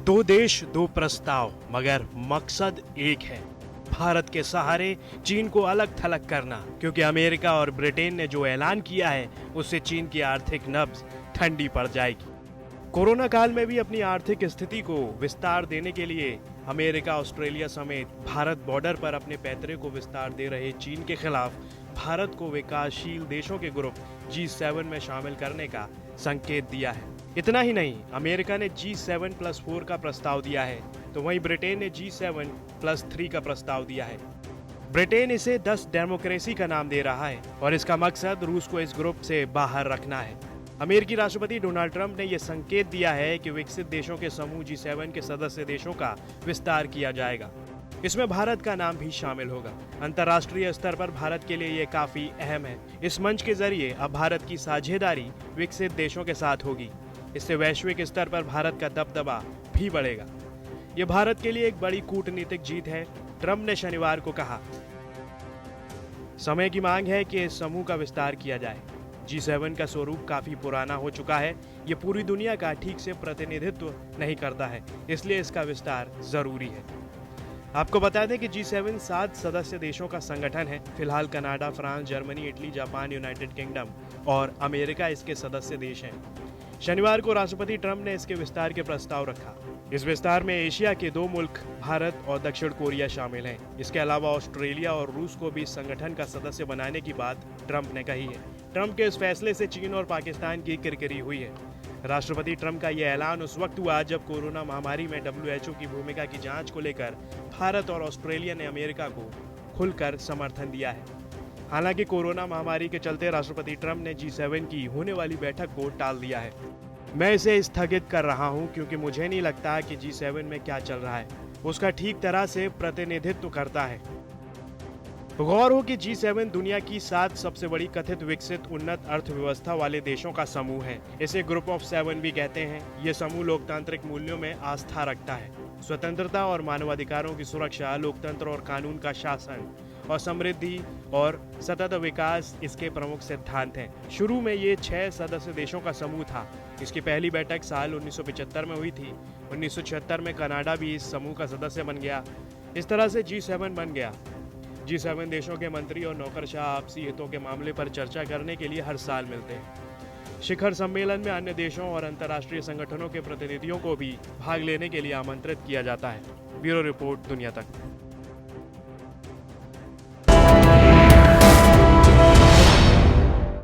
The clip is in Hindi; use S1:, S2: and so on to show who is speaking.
S1: दो देश दो प्रस्ताव, मगर मकसद एक है, भारत के सहारे चीन को अलग थलग करना। क्योंकि अमेरिका और ब्रिटेन ने जो ऐलान किया है उससे चीन की आर्थिक नब्ज ठंडी पड़ जाएगी। कोरोना काल में भी अपनी आर्थिक स्थिति को विस्तार देने के लिए अमेरिका, ऑस्ट्रेलिया समेत भारत बॉर्डर पर अपने पैतरे को विस्तार दे रहे चीन के खिलाफ भारत को विकासशील देशों के ग्रुप G7 में शामिल करने का संकेत दिया है। इतना ही नहीं, अमेरिका ने G7+4 का प्रस्ताव दिया है, तो वहीं ब्रिटेन ने G7+3 का प्रस्ताव दिया है। ब्रिटेन इसे 10 डेमोक्रेसी का नाम दे रहा है और इसका मकसद रूस को इस ग्रुप से बाहर रखना है। अमेरिकी राष्ट्रपति डोनाल्ड ट्रंप ने यह संकेत दिया है कि विकसित देशों के समूह G7 के सदस्य देशों का विस्तार किया जाएगा। इसमें भारत का नाम भी शामिल होगा। अंतर्राष्ट्रीय स्तर पर भारत के लिए ये काफी अहम है। इस मंच के जरिए अब भारत की साझेदारी विकसित देशों के साथ होगी। इससे वैश्विक स्तर पर भारत का दबदबा भी बढ़ेगा। ये भारत के लिए एक बड़ी कूटनीतिक जीत है, ट्रंप ने शनिवार को कहा। समय की मांग है कि इस समूह का विस्तार किया जाए। G7 का स्वरूप काफी पुराना हो चुका है। ये पूरी दुनिया का ठीक से प्रतिनिधित्व नहीं करता है, इसलिए इसका विस्तार जरूरी है। आपको बता दें कि G7 7 सदस्य देशों का संगठन है। फिलहाल Canada, France, Germany, Italy, Japan, United kingdom और अमेरिका इसके सदस्य देश हैं। शनिवार को राष्ट्रपति ट्रंप ने इसके विस्तार के प्रस्ताव रखा। इस विस्तार में एशिया के 2 मुल्क भारत और दक्षिण कोरिया शामिल हैं। इसके अलावा ऑस्ट्रेलिया और रूस को भी इस संगठन का सदस्य बनाने की बात ट्रंप ने कही है। ट्रंप के इस फैसले से चीन और पाकिस्तान की किरकिरी हुई है। राष्ट्रपति ट्रंप का यह ऐलान उस वक्त हुआ जब कोरोना महामारी में WHO की भूमिका की जांच को लेकर भारत और ऑस्ट्रेलिया ने अमेरिका को खुलकर समर्थन दिया है। हालांकि कोरोना महामारी के चलते राष्ट्रपति ट्रंप ने G7 की होने वाली बैठक को टाल दिया है। मैं इसे स्थगित कर रहा हूं क्योंकि मुझे नहीं लगता कि G7 में क्या चल रहा है उसका ठीक तरह से प्रतिनिधित्व करता है। गौर हो कि G7 दुनिया की 7 सबसे बड़ी कथित विकसित उन्नत अर्थव्यवस्था वाले देशों का समूह है। इसे ग्रुप ऑफ 7 भी कहते हैं। ये समूह लोकतांत्रिक मूल्यों में आस्था रखता है। स्वतंत्रता और मानवाधिकारों की सुरक्षा, लोकतंत्र और कानून का शासन और समृद्धि और सतत विकास इसके प्रमुख सिद्धांत हैं। शुरू में ये 6 सदस्य देशों का समूह था। इसकी पहली बैठक साल 1975 में हुई थी। 1976 में कनाडा भी इस समूह का सदस्य बन गया। इस तरह से G7 बन गया। G7 देशों के मंत्री और नौकरशाह आपसी हितों के मामले पर चर्चा करने के लिए हर साल मिलते हैं। शिखर सम्मेलन में अन्य देशों और अंतर्राष्ट्रीय संगठनों के प्रतिनिधियों को भी भाग लेने के लिए आमंत्रित किया जाता है। ब्यूरो रिपोर्ट, दुनिया तक।